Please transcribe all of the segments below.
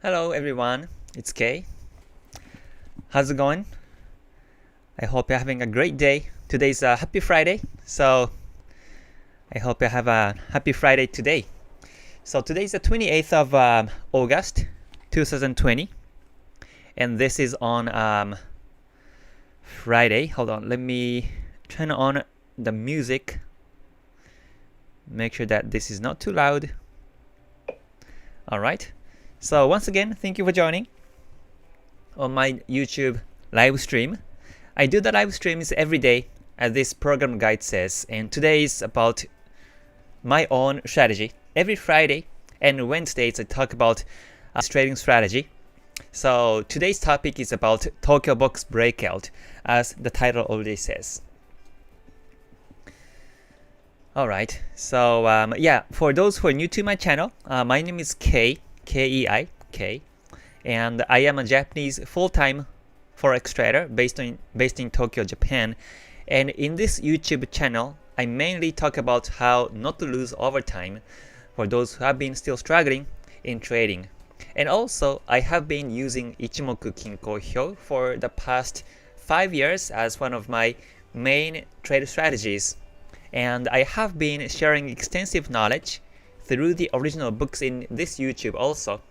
Hello everyone, it's Kay. How's it going? I hope you're having a great day. Today's a happy Friday, so I hope you have a happy Friday today. So today's the 28th of August 2020, and this is on Friday. Hold on, let me turn on the music. Make sure that this is not too loud. Alright. So once again, thank you for joining on my YouTube live stream. I do the live streams every day, as this program guide says, and today is about my own strategy. Every Friday and Wednesdays I talk about trading strategy. So today's topic is about Tokyo Box Breakout, as the title already says. Alright, so yeah, for those who are new to my channel, my name is Kei, K-E-I, K, and I am a Japanese full-time Forex trader based in Tokyo, Japan. And in this YouTube channel, I mainly talk about how not to lose over time for those who have been still struggling in trading. And also, I have been using Ichimoku Kinko Hyo for the past 5 years as one of my main trade strategies. And I have been sharing extensive knowledge through the original books in this YouTube also.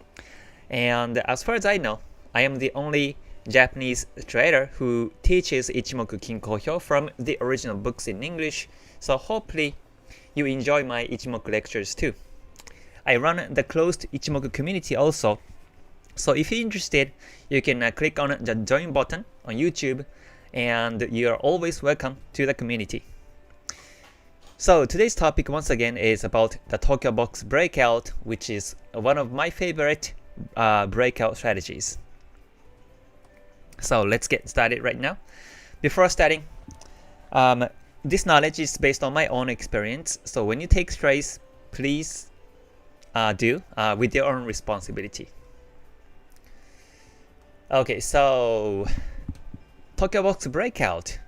And as far as I know, I am the only Japanese trader who teaches Ichimoku Kinko Hyo from the original books in English, so hopefully you enjoy my Ichimoku lectures too. I run the closed Ichimoku community also, so if you're interested, you can click on the join button on YouTube, and you are always welcome to the community. So today's topic once again is about the Tokyo Box Breakout, which is one of my favorite breakout strategies. So let's get started right now. Before starting, this knowledge is based on my own experience, so when you take trades, please do with your own responsibility. Okay, so Tokyo Box Breakout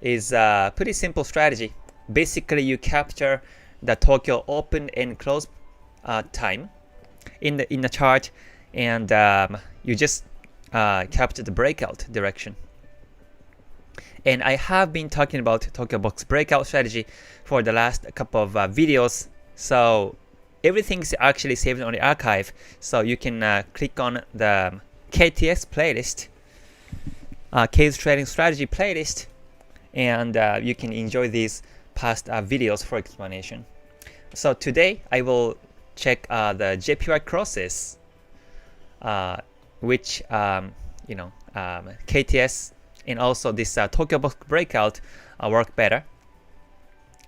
is a pretty simple strategy. Basically, you capture the Tokyo open and close time in the chart, and you just capture the breakout direction. And I have been talking about Tokyo Box Breakout strategy for the last couple of videos, so everything's actually saved on the archive. So you can click on the KTS playlist, K's Trading Strategy playlist, and you can enjoy these past videos for explanation. So today I will check the JPY crosses, which KTS and also this Tokyo Box Breakout work better,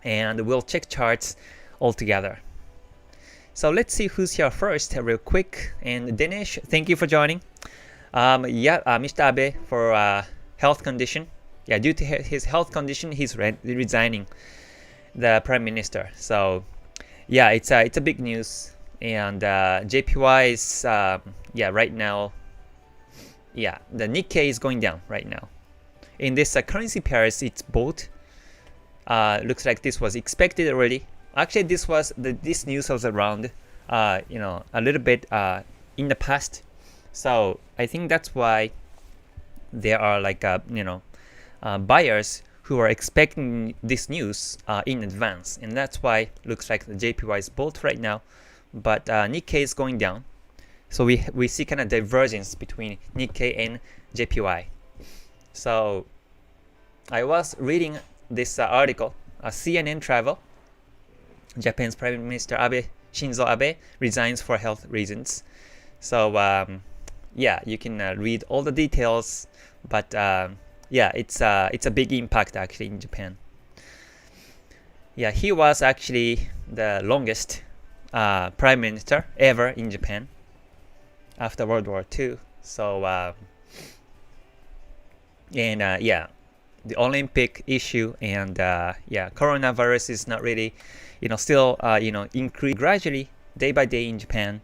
and we'll check charts all together. So let's see who's here first real quick. And Dinesh, thank you for joining. Mr. Abe for health condition. Yeah, due to his health condition, he's resigning the Prime Minister. So yeah, it's a big news. And JPY is right now, the Nikkei is going down right now. In this currency pairs, it's both. Looks like this was expected already. Actually, this news was around a little bit in the past. So I think that's why there are like buyers who are expecting this news in advance, and that's why looks like the JPY is both right now, but Nikkei is going down. So we see kind of divergence between Nikkei and JPY. So I was reading this article, CNN Travel, Japan's Prime Minister Shinzo Abe resigns for health reasons. So you can read all the details, but it's a big impact actually in Japan. Yeah, he was actually the longest prime minister ever in Japan after World War II. So the Olympic issue and coronavirus is not really still increase gradually day by day in Japan.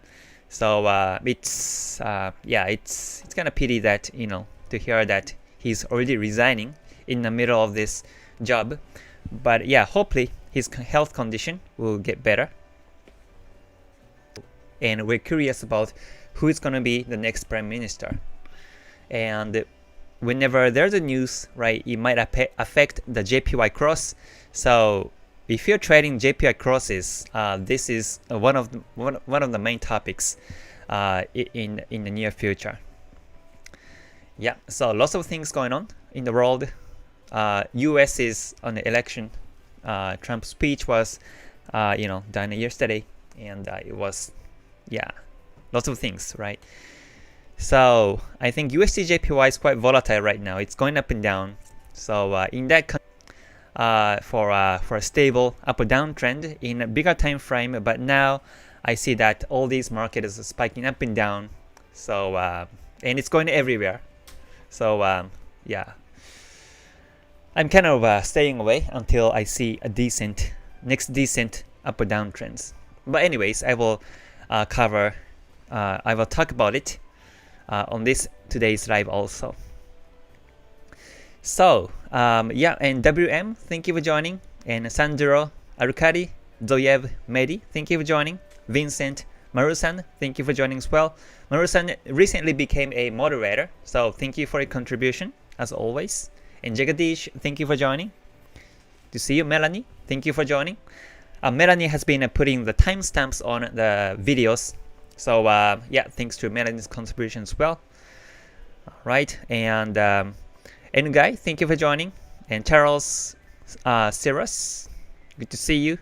So it's kind of pity that to hear that he's already resigning in the middle of this job. But yeah, hopefully his health condition will get better. And we're curious about who is going to be the next prime minister. And whenever there's a news, right, it might affect the JPY Cross. So if you're trading JPY crosses, this is one of the main topics in the near future. Yeah, so lots of things going on in the world. US is on the election. Trump's speech was, done yesterday, and it was, lots of things, right? So I think USD JPY is quite volatile right now. It's going up and down. So in that for a stable up or down trend in a bigger time frame, but now I see that all these markets are spiking up and down. So and it's going everywhere. So I'm kind of staying away until I see a next decent up or down trends. But anyways, I will talk about it on today's live also. So and WM, thank you for joining, and Sandro, Arkady, Zoyev, Mehdi, thank you for joining, Vincent, Marusan, thank you for joining as well. Marusan recently became a moderator, so thank you for your contribution as always. And Jagadish, thank you for joining. To see you, Melanie, thank you for joining. Melanie has been putting the timestamps on the videos, so thanks to Melanie's contribution as well. All right, and Nguy, thank you for joining, and Charles, Cyrus, good to see you,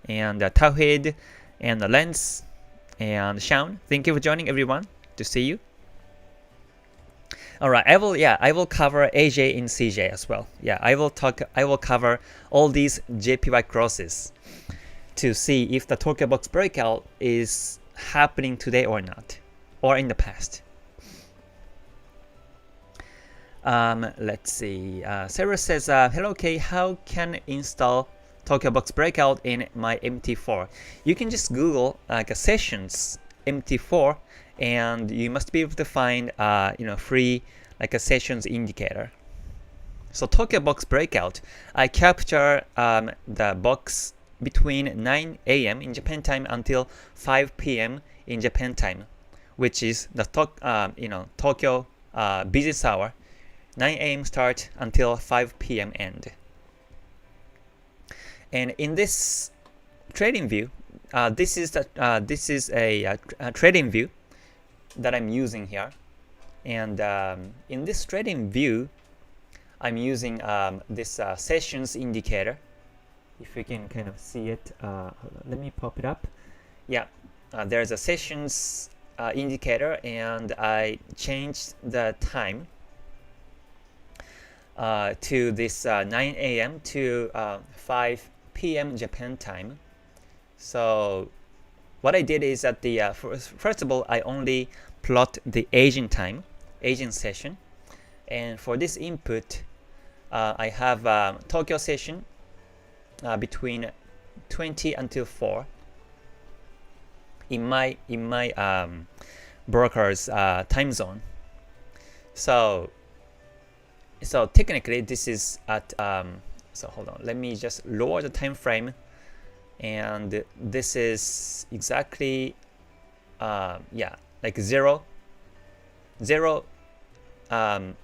and Tawhid, and Lens, and Shaun, thank you for joining, everyone. To see you. All right, I will cover AJ and CJ as well. I will cover all these JPY crosses to see if the Tokyo Box Breakout is happening today or not, or in the past. Let's see. Sarah says, hello Kay, how can I install Tokyo Box Breakout in my MT4? You can just Google like a sessions MT4, and you must be able to find free like a sessions indicator. So Tokyo Box Breakout, I capture the box between 9 a.m. in Japan time until 5 p.m. in Japan time, which is the Tokyo business hour. 9 a.m. start until 5 p.m. end. And in this trading view, this is a trading view that I'm using here. And in this trading view, I'm using this sessions indicator. If you can kind of see it, let me pop it up. There's a sessions indicator, and I changed the time to this 9 a.m. to 5 p.m. Japan time. So what I did is that first of all, I only plot the Asian time, Asian session, and for this input, I have Tokyo session between 20 until 4 in my broker's time zone. So technically this is at so hold on, let me just lower the time frame, and this is exactly like 0 a.m.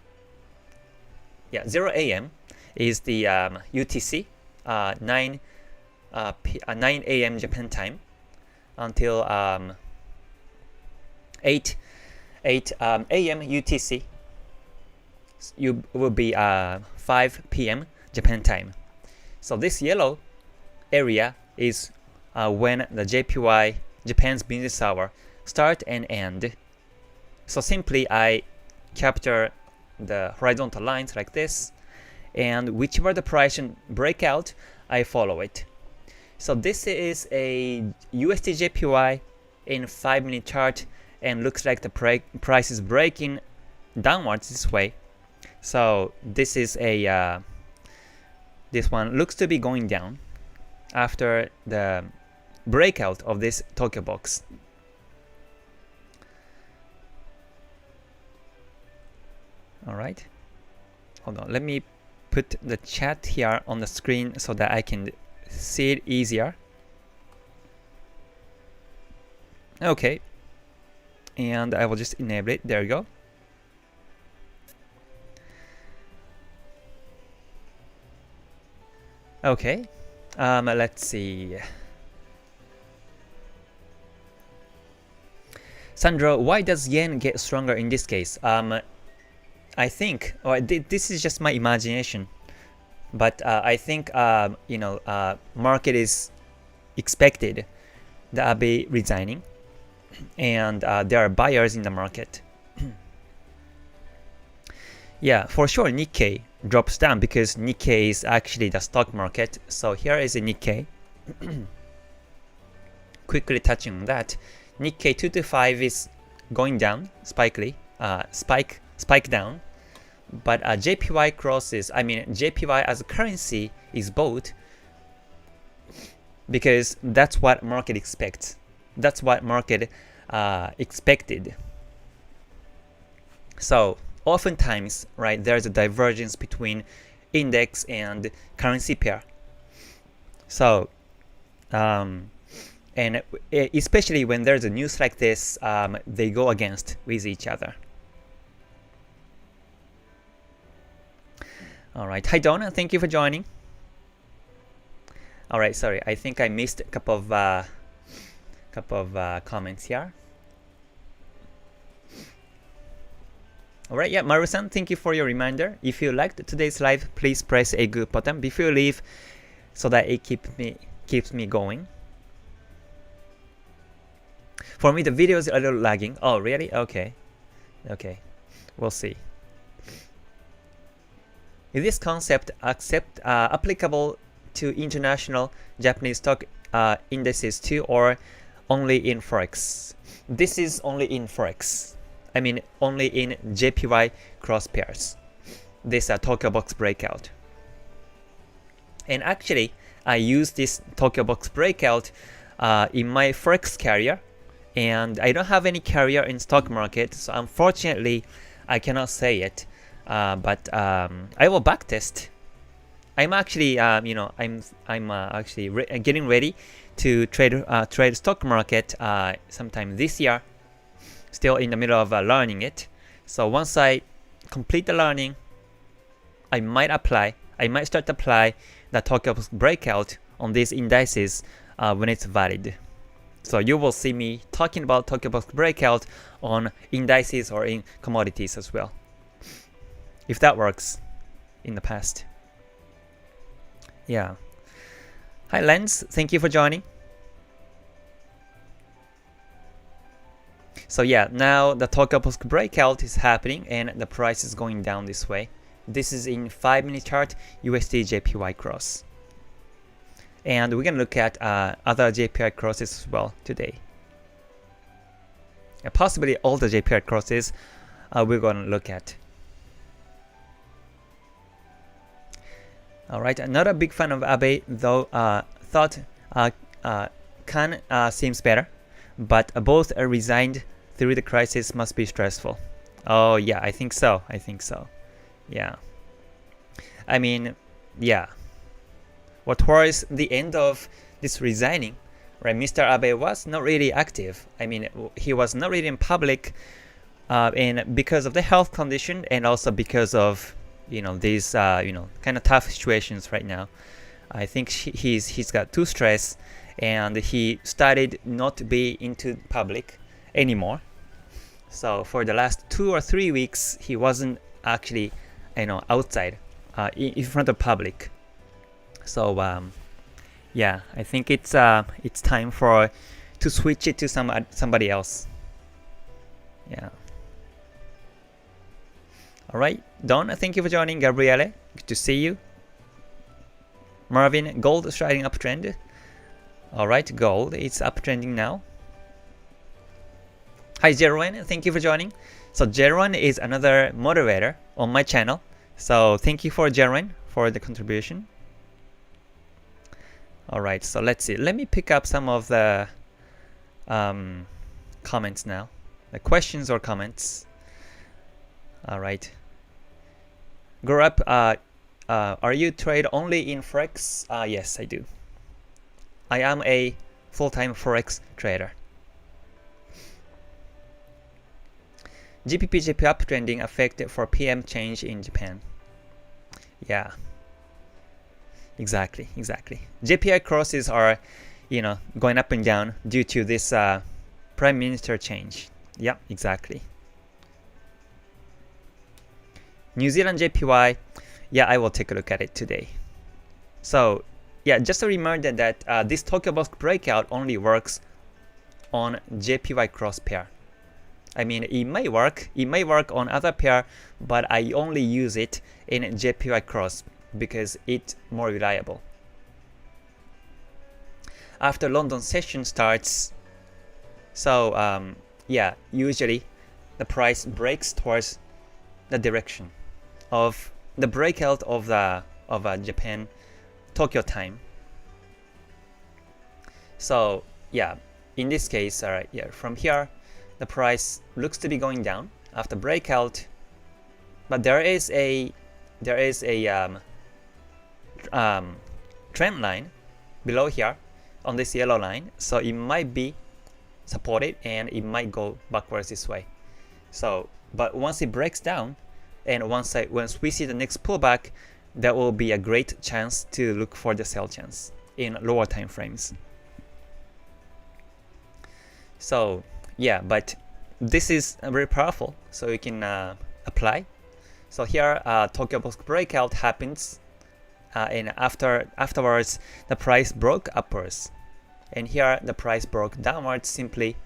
is the UTC, 9 a.m. Japan time until 8 a.m. UTC. You will be 5 p.m. Japan time. So this yellow area is when the JPY, Japan's business hour, start and end. So simply I capture the horizontal lines like this, and whichever the price breakout, I follow it. So this is a USD JPY in 5-minute chart, and looks like the price is breaking downwards this way. So this is a this one looks to be going down after the breakout of this Tokyo box. All right, hold on, let me put the chat here on the screen so that I can see it easier. Okay, and I will just enable it. There you go. Okay, let's see. Sandro, why does yen get stronger in this case? I think, or this is just my imagination, but I think market is expected the Abe resigning, and there are buyers in the market. Yeah, for sure Nikkei drops down because Nikkei is actually the stock market. So here is a Nikkei. Quickly touching on that, Nikkei 225 is going down, spike down. But JPY Cross is, JPY as a currency is bought because that's what market expects. That's what market expected. So oftentimes, right, there's a divergence between index and currency pair. So, and especially when there's a news like this, they go against with each other. All right, hi Donna, thank you for joining. All right, sorry, I think I missed a couple of comments here. Alright, yeah, Maru-san, thank you for your reminder. If you liked today's live, please press a good button before you leave so that it keeps me going. For me, the video is a little lagging. Oh, really? Okay. Okay. We'll see. Is this concept applicable to international Japanese stock indices too, or only in Forex? This is only in Forex. Only in JPY Cross pairs. This Tokyo Box Breakout. And actually, I use this Tokyo Box Breakout in my Forex carrier, and I don't have any carrier in stock market, so unfortunately, I cannot say it. But I will backtest. I'm actually, getting ready to trade stock market sometime this year. Still in the middle of learning it. So once I complete the learning, I might start to apply the Tokyo Box Breakout on these indices when it's valid. So you will see me talking about Tokyo Box Breakout on indices or in commodities as well, if that works in the past. Yeah. Hi Lens, thank you for joining. So yeah, now the Tokyo Box Breakout is happening and the price is going down this way. This is in 5-minute chart USD JPY Cross. And we're going to look at other JPY crosses as well today. Possibly all the JPY crosses we're going to look at. Alright, not a big fan of Abe, though thought Kan seems better. But both are resigned through the crisis must be stressful. Oh yeah, I think so. Yeah. Yeah. Well, towards the end of this resigning, right, Mr. Abe was not really active. He was not really in public, and because of the health condition and also because of these kind of tough situations right now. I think he's got too stressed, and he started not to be into public anymore. So for the last 2 or 3 weeks, he wasn't actually, outside, in front of public. So yeah, I think it's time to switch it to somebody else. Yeah. All right, Don, thank you for joining. Gabriele, good to see you. Marvin, gold is riding uptrend. Alright, gold, it's uptrending now. Hi Jeroen, thank you for joining. So Jeroen is another moderator on my channel. So thank you for Jeroen for the contribution. Alright, so let's see. Let me pick up some of the comments now. The questions or comments. Alright. Grow up, are you trade only in Forex? Yes, I do. I am a full-time Forex trader. GBP Jpy uptrending affect for PM change in Japan. Yeah, exactly. JPY crosses are, going up and down due to this Prime Minister change. Yeah, exactly. New Zealand JPY, yeah, I will take a look at it today. So, yeah, just a reminder that this Tokyo Box Breakout only works on JPY Cross pair. I mean, it may work on other pair, but I only use it in JPY Cross because it's more reliable. After London session starts, so yeah, usually the price breaks towards the direction of the breakout of Japan Tokyo time. So yeah, in this case, alright, yeah, from here the price looks to be going down after breakout, but there is a trend line below here on this yellow line, so it might be supported and it might go backwards this way. So, but once it breaks down and once we see the next pullback, that will be a great chance to look for the sell chance in lower time frames. So yeah, but this is very powerful, so you can apply. So here Tokyo Box Breakout happens, and afterwards the price broke upwards, and here the price broke downwards simply,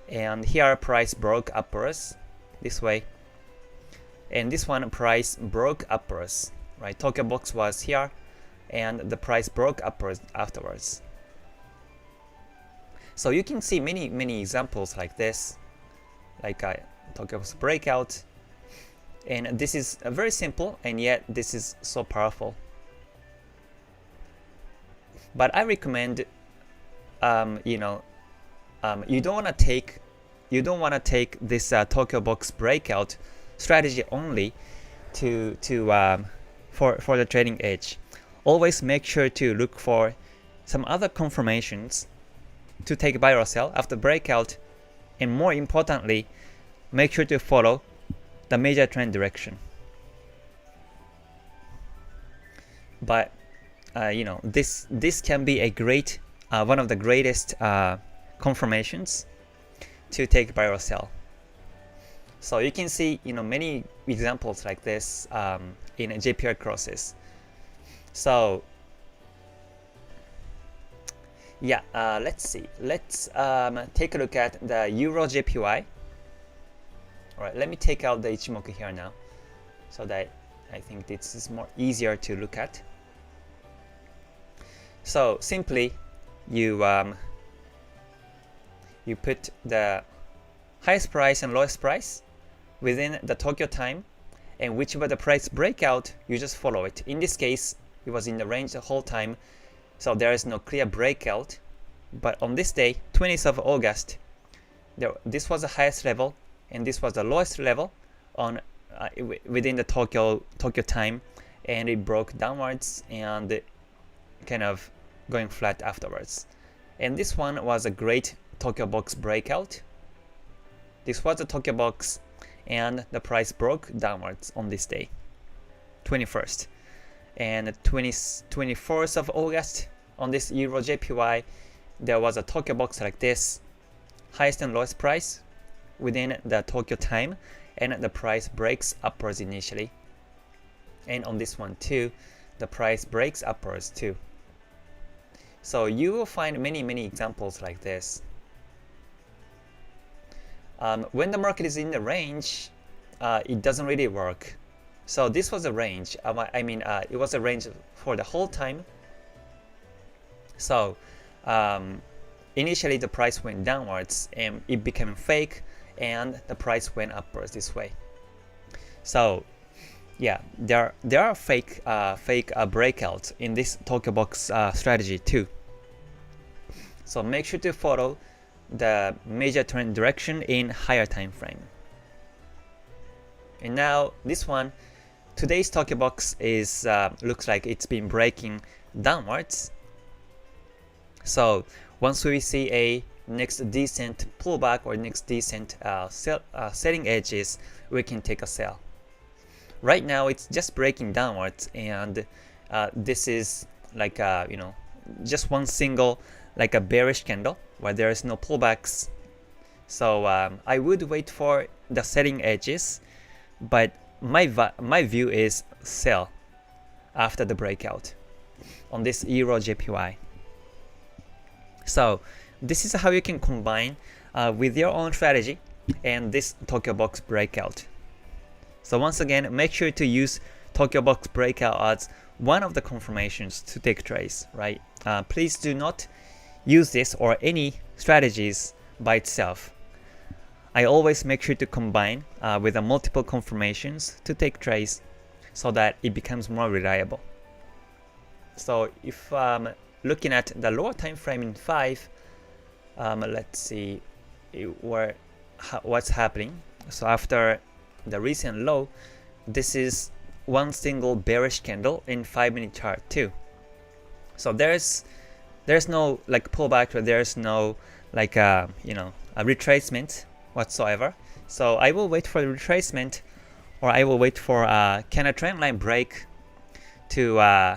and here price broke upwards this way, and this one price broke upwards, right? Tokyo Box was here and the price broke upwards afterwards. So you can see many examples like this, like Tokyo Box Breakout, and this is very simple, and yet this is so powerful. But I recommend, you don't want to take this Tokyo Box Breakout strategy only for the trading edge. Always make sure to look for some other confirmations to take buy or sell after breakout, and more importantly, make sure to follow the major trend direction. But this can be a great one of the greatest confirmations to take buy or sell. So you can see many examples like this in JPY crosses. So yeah, let's see. Let's take a look at the Euro JPY. Alright, let me take out the Ichimoku here now, so that I think this is more easier to look at. So simply, you put the highest price and lowest price within the Tokyo time, and whichever the price breakout, you just follow it. In this case, it was in the range the whole time, so there is no clear breakout. But on this day, 20th of August, this was the highest level and this was the lowest level on within the Tokyo time, and it broke downwards and kind of going flat afterwards. And this one was a great Tokyo Box Breakout. This was the Tokyo Box, and the price broke downwards on this day, 21st. And 24th of August, on this Euro JPY, there was a Tokyo Box like this, highest and lowest price within the Tokyo time, and the price breaks upwards initially. And on this one too, the price breaks upwards too. So you will find many examples like this. When the market is in the range, it doesn't really work. So this was a range. It was a range for the whole time. So initially the price went downwards and it became fake, and the price went upwards this way. So yeah, there are fake breakouts in this Tokyo Box strategy too. So make sure to follow the major trend direction in higher time frame. And now this one, today's Tokyo Box is looks like it's been breaking downwards. So once we see a next decent pullback or next decent selling edges, we can take a sell. Right now it's just breaking downwards, and this is like a, just one single like a bearish candle where there is no pullbacks. So I would wait for the selling edges, but my view is sell after the breakout on this Euro JPY. So this is how you can combine with your own strategy and this Tokyo Box Breakout. So once again, make sure to use Tokyo Box Breakout as one of the confirmations to take trades, right? Please do not use this or any strategies by itself. I always make sure to combine with the multiple confirmations to take trades so that it becomes more reliable. So if looking at the lower time frame in 5, let's see what's happening. So after the recent low, this is one single bearish candle in 5-minute chart too. So there's no like pullback, or there's no like a retracement whatsoever. So I will wait for the retracement, or I will wait for can a trend line break to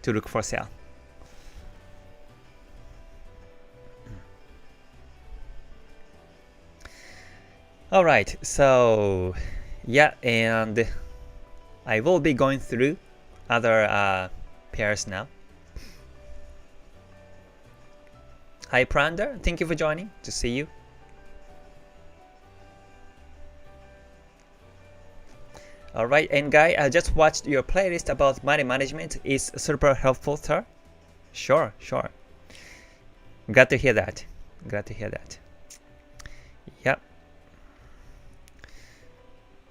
look for sell. All right, so yeah, and I will be going through other pairs now. Hi Prander, thank you for joining. To see you. All right, and Guy, I just watched your playlist about money management. Is super helpful, sir. Sure. Glad to hear that. Yep.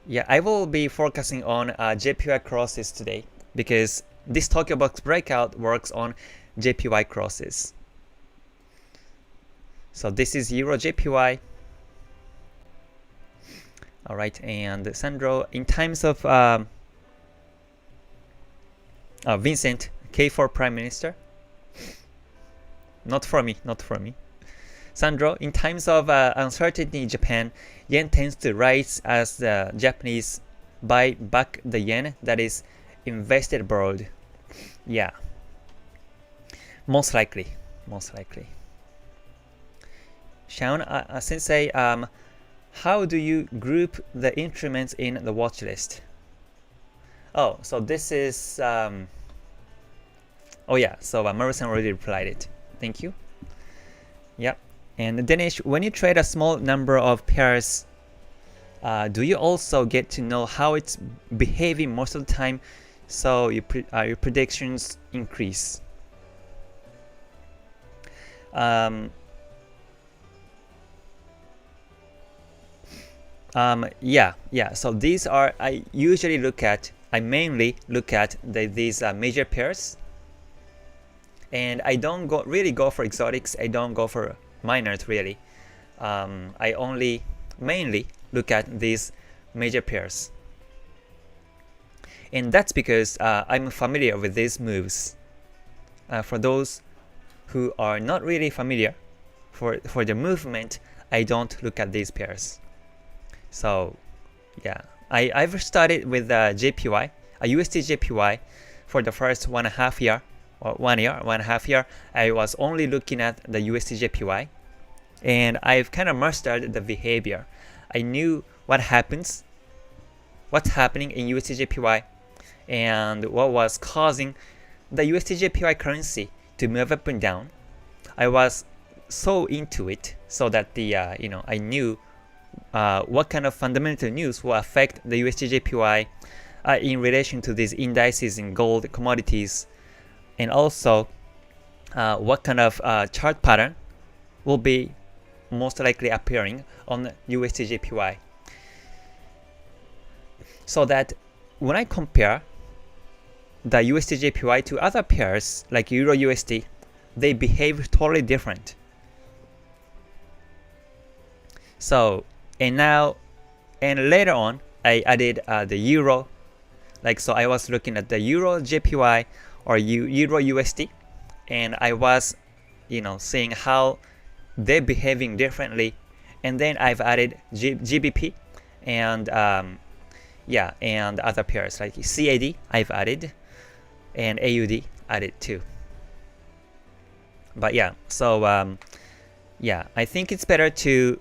Yeah, I will be focusing on JPY crosses today because this Tokyo Box Breakout works on JPY crosses. So this is Euro JPY. All right, and Sandro, in times of Vincent, K4 Prime Minister. Not for me. Sandro, in times of uncertainty in Japan, yen tends to rise as the Japanese buy back the yen that is invested abroad. Yeah, most likely. Shaun, Sensei, how do you group the instruments in the watch list? Oh, so this is oh yeah, so Maru-san already replied it. Thank you. Yep. And Dinesh, when you trade a small number of pairs, do you also get to know how it's behaving most of the time, so your predictions increase? Yeah. So these are, I mainly look at these major pairs, and I don't really go for exotics. I don't go for minors really. I only mainly look at these major pairs, and that's because I'm familiar with these moves. For those who are not really familiar for the movement, I don't look at these pairs. So yeah, I've started with JPY, a USD JPY for the first 1.5 year, or 1 year, 1.5 year. I was only looking at the USD JPY, and I've kind of mastered the behavior. I knew what's happening in USD JPY, and what was causing the USD JPY currency to move up and down. I was so into it, so that the I knew what kind of fundamental news will affect the USD JPY in relation to these indices in gold, commodities, and also what kind of chart pattern will be most likely appearing on USD JPY. So that when I compare the USD JPY to other pairs like Euro USD, they behave totally different. So and later on, I added the Euro. So I was looking at the Euro JPY or Euro USD, and I was seeing how they're behaving differently. And then I've added GBP and and other pairs like CAD I've added and AUD added too. But I think it's better to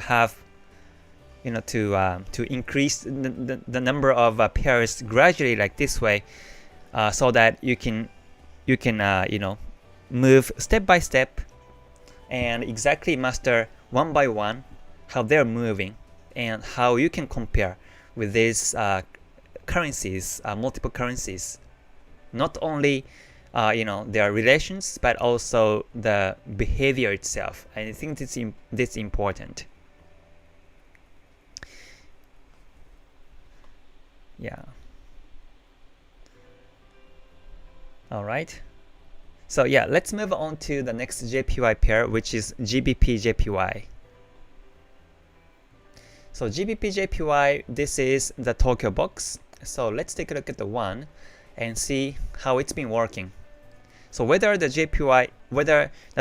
have to increase the number of pairs gradually like this way, so that you can move step by step and exactly master one by one how they're moving and how you can compare with these currencies, multiple currencies, not only their relations but also the behavior itself. I think this important. Yeah. All right. So let's move on to the next JPY pair, which is GBP Jpy. So GBP Jpy, this is the Tokyo box. So let's take a look at the one and see how it's been working. So whether the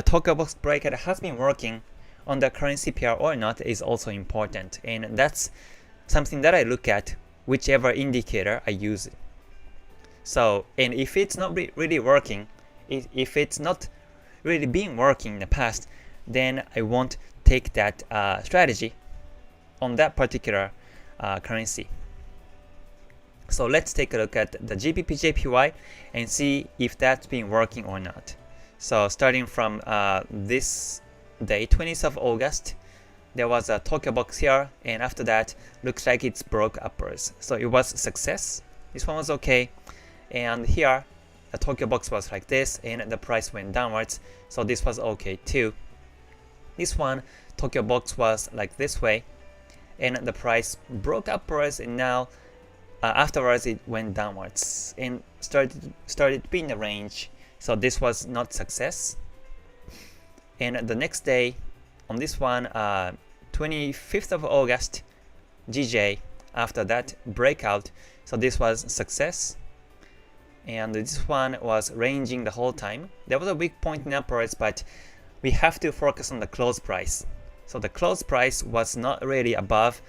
Tokyo box breakout has been working on the currency pair or not is also important, and that's something that I look at whichever indicator I use. So, and if it's not really working, if it's not really been working in the past, then I won't take that strategy on that particular currency. So let's take a look at the GBP Jpy and see if that's been working or not. So starting from this day, 20th of August, there was a Tokyo box here, and after that, looks like it's broke upwards. So it was a success. This one was okay, and here the Tokyo box was like this, and the price went downwards. So this was okay too. This one, Tokyo box was like this way, and the price broke upwards, and now afterwards it went downwards and started being a range. So this was not success. And the next day, on this one, 25th of August, GJ, after that breakout, so this was success. And this one was ranging the whole time. There was a weak point in upwards, but we have to focus on the close price. So the close price was not really above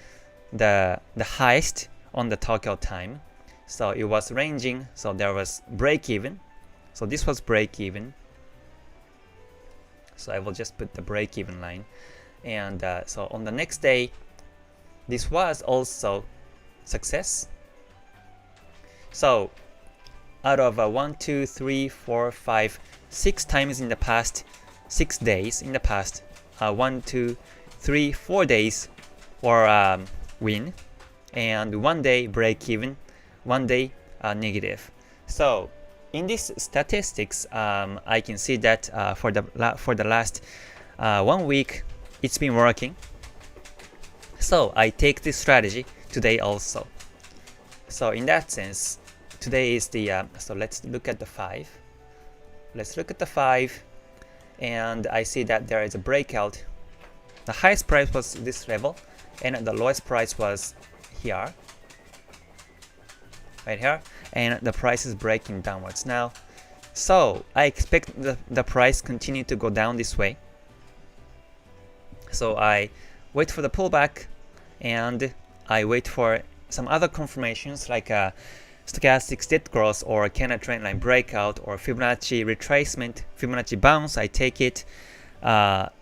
the highest on the Tokyo time. So it was ranging, so there was break even. So this was break even. So I will just put the break even line. And so on the next day, this was also success. So out of 1, 2, 3, 4, 5, 6 times in the past, 6 days in the past, 1, 2, 3, 4 days or win, and 1 day break even, 1 day negative. So in these statistics, I can see that for the last 1 week, it's been working. So I take this strategy today also. So in that sense, today is the so let's look at the 5. Let's look at the 5, and I see that there is a breakout. The highest price was this level, and the lowest price was here, right here, and the price is breaking downwards now. So I expect the price continue to go down this way. So I wait for the pullback, and I wait for some other confirmations like a stochastic steady growth or a candle trend line breakout or Fibonacci retracement, Fibonacci bounce. I take it,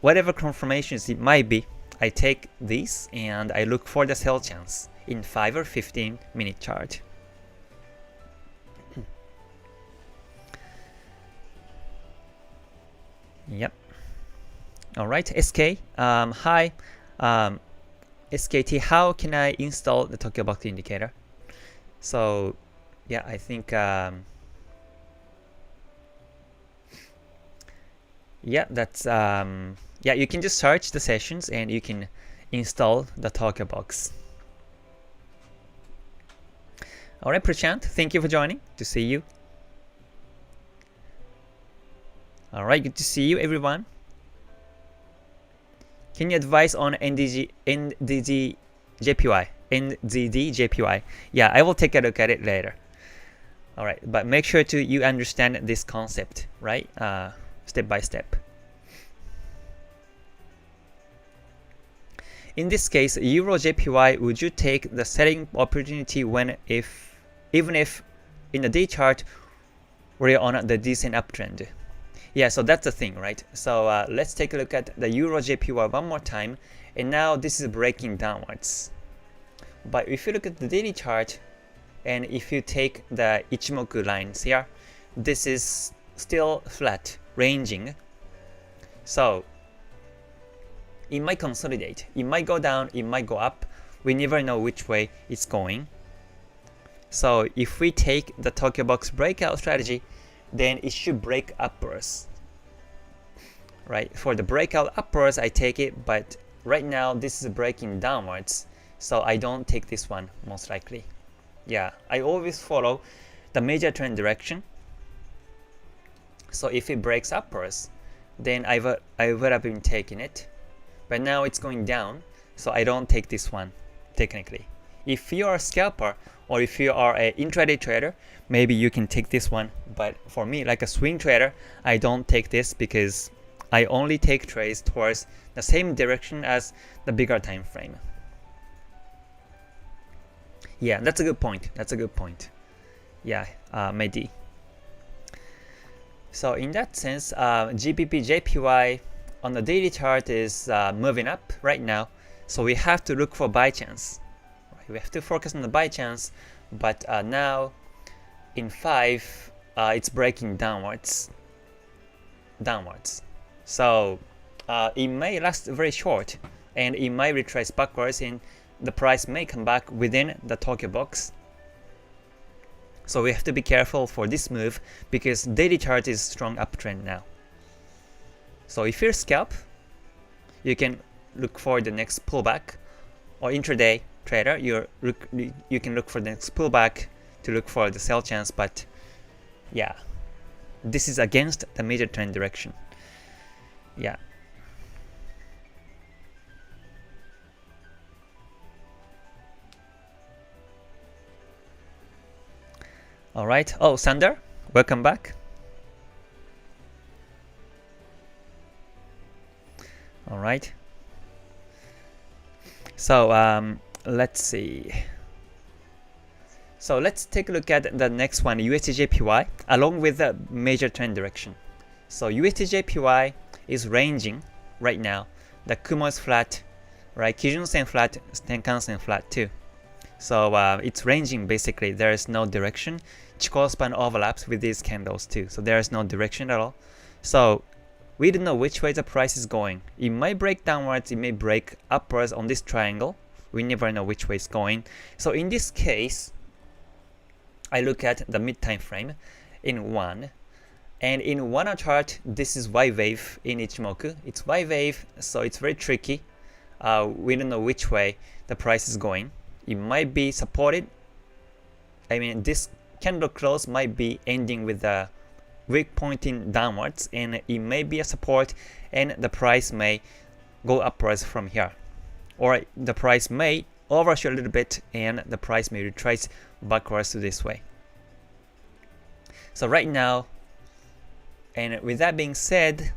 whatever confirmations it might be, I take these and I look for the sell chance in 5 or 15 minute chart. Yep. All right, SK. Hi, SKT. How can I install the Tokyo Box indicator? So, yeah, I think yeah, that's yeah, you can just search the sessions and you can install the Tokyo Box. All right, Prashant, thank you for joining. To see you. All right, good to see you, everyone. Can you advise on NZD Jpy? NZD Jpy. Yeah, I will take a look at it later. All right, but make sure to you understand this concept, right? Step by step. In this case, Euro JPY, would you take the selling opportunity even if in the day chart we're on the decent uptrend? Yeah, so that's the thing, right? So let's take a look at the Euro JPY one more time, and now this is breaking downwards. But if you look at the daily chart, and if you take the Ichimoku lines here, this is still flat, ranging. So it might consolidate, it might go down, it might go up. We never know which way it's going. So if we take the Tokyo Box Breakout strategy, then it should break upwards. Right? For the breakout upwards, I take it, but right now this is breaking downwards, so I don't take this one most likely. Yeah, I always follow the major trend direction. So if it breaks upwards, then I would have been taking it. But now it's going down, so I don't take this one technically. If you are a scalper or if you are an intraday trader, maybe you can take this one. But for me, like a swing trader, I don't take this because I only take trades towards the same direction as the bigger time frame. Yeah, that's a good point. That's a good point. Yeah, Mehdi. So in that sense, GBP Jpy on the daily chart is moving up right now. So we have to look for buy chance. We have to focus on the buy chance. But now in 5, it's breaking downwards. So it may last very short, and it might retrace backwards, and the price may come back within the Tokyo box. So we have to be careful for this move because daily chart is strong uptrend now. So if you're a scalp, you can look for the next pullback, or intraday trader, you can look for the next pullback to look for the sell chance. But yeah, this is against the major trend direction. Yeah. All right. Oh, Sander, welcome back. All right. So let's see. So let's take a look at the next one, USD JPY, along with the major trend direction. So USD JPY is ranging right now. The Kumo is flat, right? Kijun Sen flat, Tenkan Sen flat too. So it's ranging basically. There is no direction. Chikou span overlaps with these candles too. So there is no direction at all. So we don't know which way the price is going. It might break downwards, it may break upwards on this triangle. We never know which way it's going. So in this case, I look at the mid time frame in 1. And in 1 hour chart, this is Y wave in Ichimoku. It's Y wave, so it's very tricky. We don't know which way the price is going. It might be supported. I mean, this candle close might be ending with a wick pointing downwards, and it may be a support, and the price may go upwards from here. Or the price may overshoot a little bit, and the price may retrace backwards to this way. So right now, and with that being said,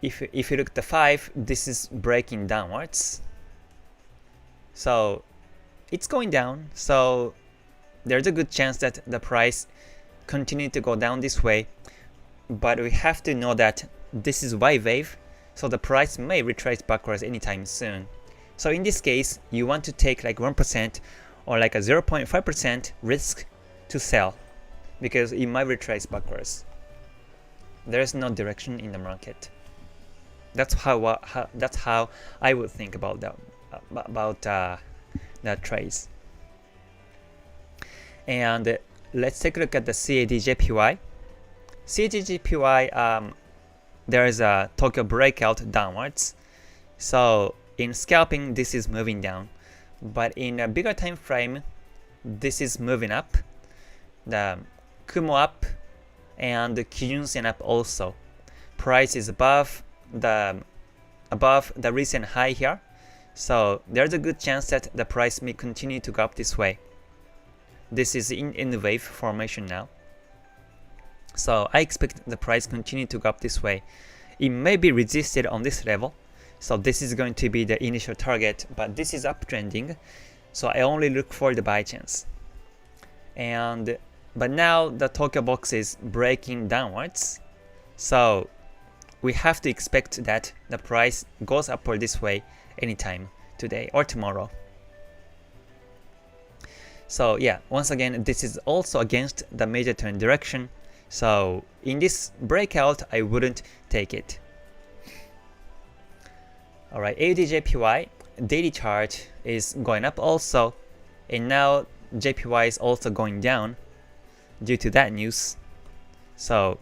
if you look at the 5, this is breaking downwards. So it's going down. So there's a good chance that the price continue to go down this way. But we have to know that this is Y wave, so the price may retrace backwards anytime soon. So in this case, you want to take like 1% or like a 0.5% risk to sell because it might retrace backwards. There is no direction in the market. That's how I would think about that trades. And let's take a look at the CAD JPY. CAD JPY, there is a Tokyo breakout downwards. So in scalping, this is moving down, but in a bigger time frame, this is moving up. The Kumo up and the Kijun Sen up also. Price is above the recent high here, so there's a good chance that the price may continue to go up this way. this is in the wave formation now. So I expect the price continue to go up this way. It may be resisted on this level. So this is going to be the initial target, but this is uptrending. So I only look for the buy chance. But now the Tokyo Box is breaking downwards. So we have to expect that the price goes upward this way anytime today or tomorrow. So yeah, once again, this is also against the major trend direction. So in this breakout, I wouldn't take it. Alright, AUD JPY daily chart is going up also, and now JPY is also going down due to that news. So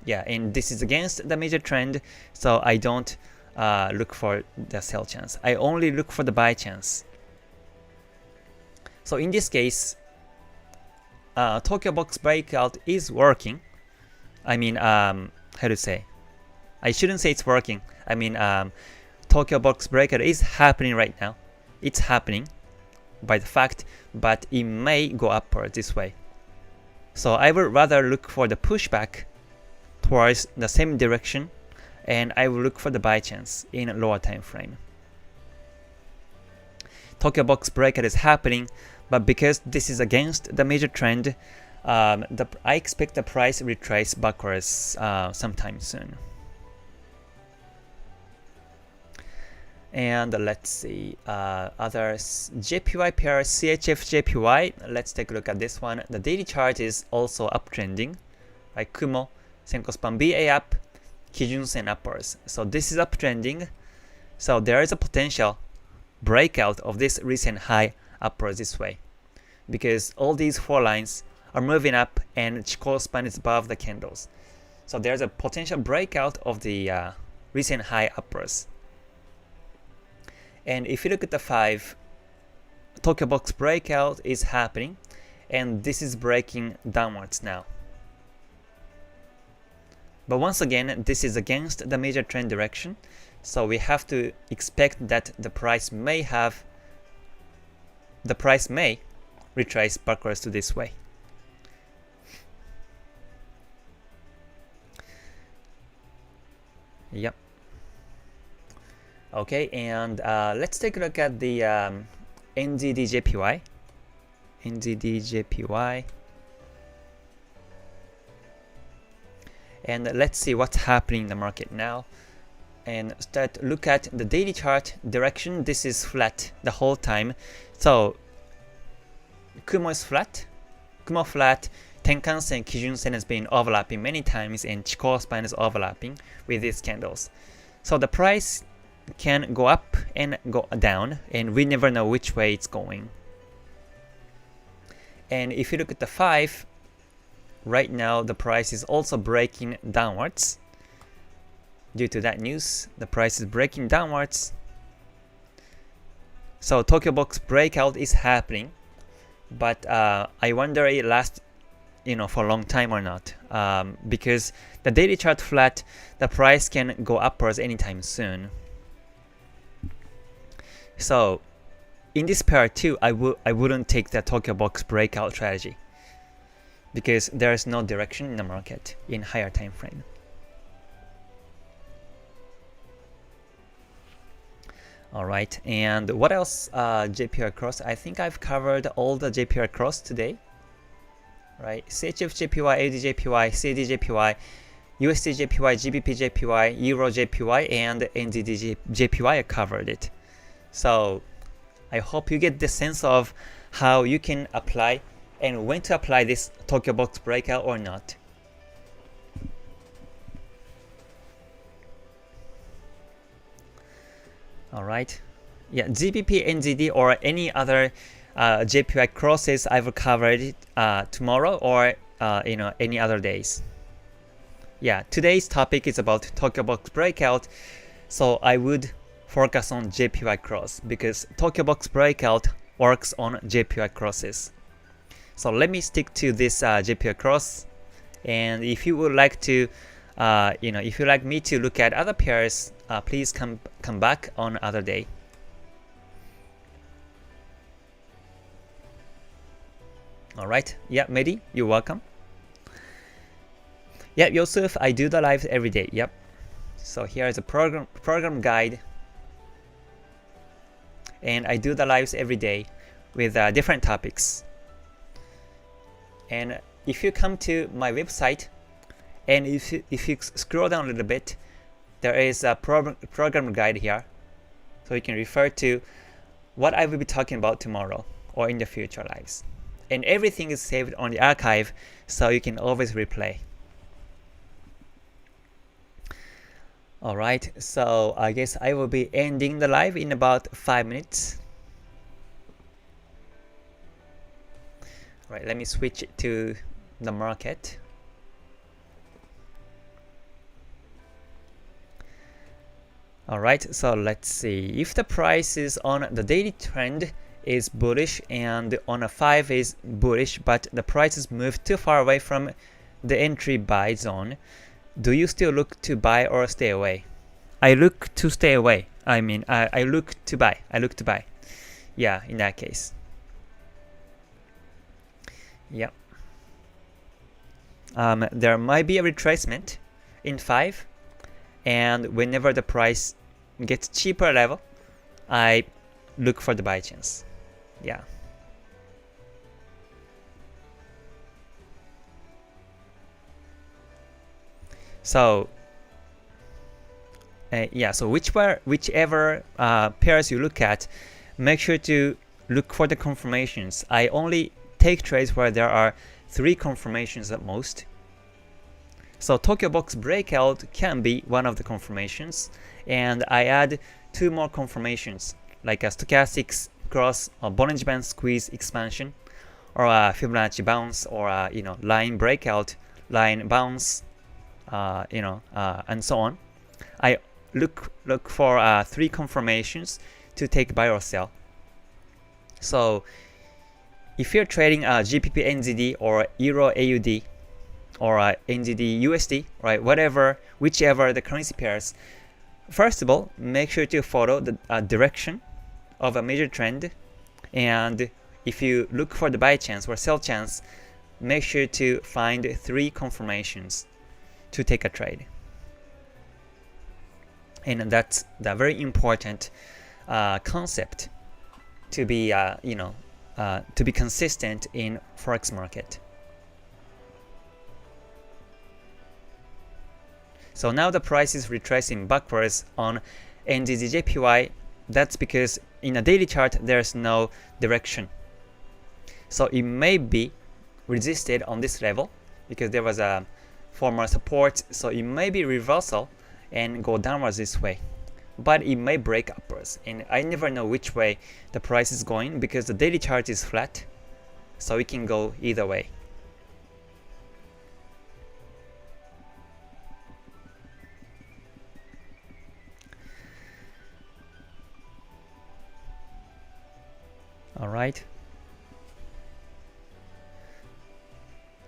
yeah, and this is against the major trend, so I don't look for the sell chance. I only look for the buy chance. So in this case, Tokyo Box Breakout is working. I mean, how to say? I shouldn't say it's working. I mean, Tokyo Box Breakout is happening right now. It's happening by the fact, but it may go upward this way. So I would rather look for the pushback towards the same direction, and I will look for the buy chance in a lower time frame. Tokyo Box Breakout is happening, but because this is against the major trend, I expect the price retrace backwards sometime soon. And let's see, others, JPY pair CHF JPY. Let's take a look at this one. The daily chart is also uptrending, right? Kumo, Senko span BA up, Kijun Sen upwards. So this is uptrending. So there is a potential breakout of this recent high upwards this way, because all these four lines are moving up and Chikou span is above the candles. So there's a potential breakout of the recent high upwards. And if you look at the 5, Tokyo Box Breakout is happening, and this is breaking downwards now. But once again, this is against the major trend direction, so we have to expect that the price may retrace backwards to this way. Yep. Okay, and let's take a look at the NZD JPY. NZD JPY. And let's see what's happening in the market now. And look at the daily chart direction. This is flat the whole time. So Kumo is flat. Kumo flat. Tenkan-sen, Kijun-sen has been overlapping many times, and Chikou span is overlapping with these candles. So the price can go up and go down, and we never know which way it's going. And if you look at the 5, right now the price is also breaking downwards. Due to that news, the price is breaking downwards. So Tokyo Box Breakout is happening, but I wonder it lasts for a long time or not, because the daily chart flat, the price can go upwards anytime soon. So in this pair too, I wouldn't take the Tokyo Box Breakout strategy, because there is no direction in the market in higher time frame. Alright, and what else? JPY Cross. I think I've covered all the JPY Cross today. Right, CHF JPY, AUD JPY, CAD JPY, USD JPY, Gbp Jpy, Euro JPY, and NZD JPY. I covered it. So I hope you get the sense of how you can apply and when to apply this Tokyo Box Breakout or not. Alright, yeah, GBP, NZD, or any other JPY crosses I will cover it tomorrow or any other days. Yeah, today's topic is about Tokyo Box Breakout, so I would focus on JPY Cross because Tokyo Box Breakout works on JPY crosses. So let me stick to this JPY Cross, and if you would like to, if you like me to look at other pairs, please come back on other day. Alright, yeah, Mehdi, you're welcome. Yeah, Yosef, I do the lives every day. Yep. So here is a program guide, and I do the lives every day with different topics. And if you come to my website, and if you scroll down a little bit, there is a program guide here, so you can refer to what I will be talking about tomorrow or in the future lives. And everything is saved on the archive, so you can always replay. Alright, so I guess I will be ending the live in about 5 minutes. Alright, let me switch to the market. Alright, so let's see. If the price is on the daily trend is bullish and on a 5 is bullish, but the prices move too far away from the entry buy zone, do you still look to buy or stay away? I look to stay away. I mean, I look to buy. I look to buy. Yeah, in that case. Yeah. There might be a retracement in 5, and whenever the price gets cheaper level, I look for the buy chance. Yeah. So yeah, so whichever pairs you look at, make sure to look for the confirmations. I only take trades where there are 3 confirmations at most. So Tokyo Box Breakout can be one of the confirmations, and I add 2 more confirmations, like a stochastic cross or Bollinger Band squeeze expansion, or a Fibonacci bounce, or a line breakout, line bounce, and so on. I look for 3 confirmations to take buy or sell. So if you're trading GBP NZD or Euro AUD or NZD USD, right, whichever the currency pairs, first of all, make sure to follow the direction of a major trend, and if you look for the buy chance or sell chance, make sure to find 3 confirmations to take a trade. And that's the very important concept to be to be consistent in forex market. So now the price is retracing backwards on NZD JPY. That's because in a daily chart there's no direction. So it may be resisted on this level because there was a former support, so it may be reversal and go downwards this way, but it may break upwards, and I never know which way the price is going because the daily chart is flat, so it can go either way.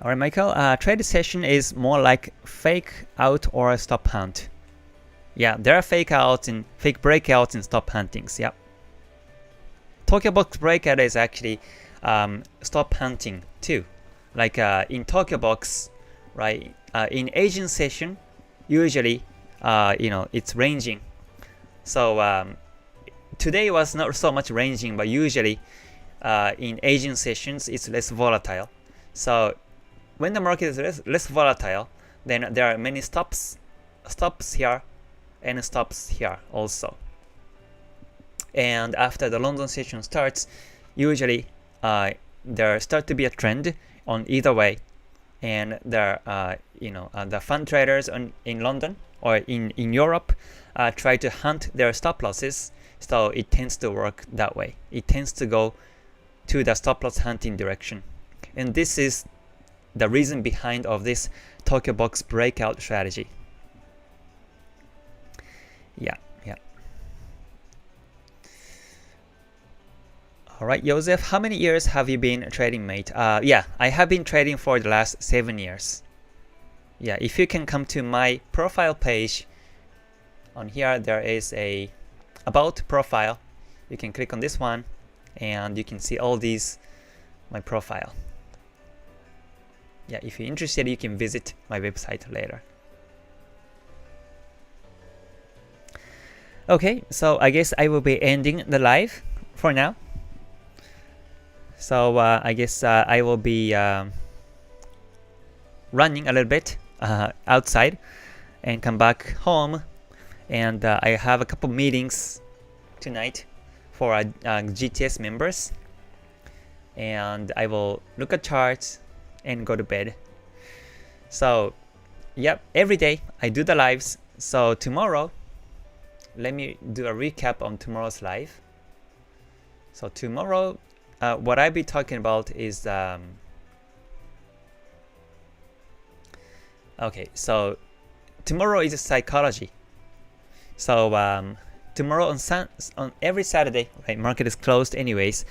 Alright, Michael, trade session is more like fake out or stop hunt. Yeah, there are fake outs and fake breakouts and stop huntings. Yeah. Tokyo Box Breakout is actually stop hunting too. Like in Tokyo Box, right? In Asian session, usually it's ranging. So today was not so much ranging, but usually in Asian sessions it's less volatile. So when the market is less volatile, then there are many stops here and stops here also. And after the London session starts, usually there start to be a trend on either way, and there the fund traders in London or in Europe try to hunt their stop losses, so it tends to work that way. It tends to go to the stop loss hunting direction, and this is the reason behind of this Tokyo Box Breakout strategy. Yeah. Alright, Joseph, how many years have you been trading, mate? Yeah, I have been trading for the last 7 years. Yeah, if you can come to my profile page, on here there is a about profile. You can click on this one and you can see all these, my profile. yeah, if you're interested, you can visit my website later. Okay, so I guess I will be ending the live for now. So I guess I will be running a little bit outside and come back home. And I have a couple meetings tonight for GTS members. And I will look at charts and go to bed. So, yep, every day I do the lives. So tomorrow, let me do a recap on tomorrow's live. So tomorrow, what I'll be talking about is okay, so tomorrow is psychology. So tomorrow on every Saturday, right, market is closed anyways.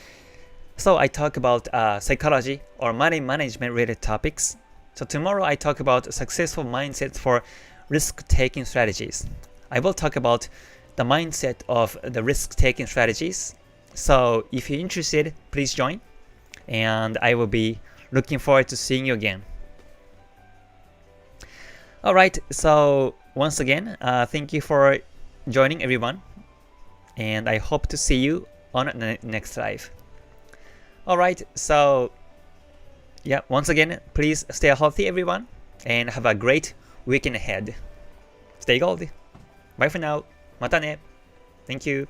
So I talk about psychology or money management related topics. So tomorrow I talk about successful mindsets for risk-taking strategies. I will talk about the mindset of the risk-taking strategies. So if you're interested, please join. And I will be looking forward to seeing you again. Alright, so once again, thank you for joining everyone. And I hope to see you on the next live. Alright, so yeah, once again, please stay healthy everyone. And have a great weekend ahead. Stay gold. Bye for now. またね。Thank you.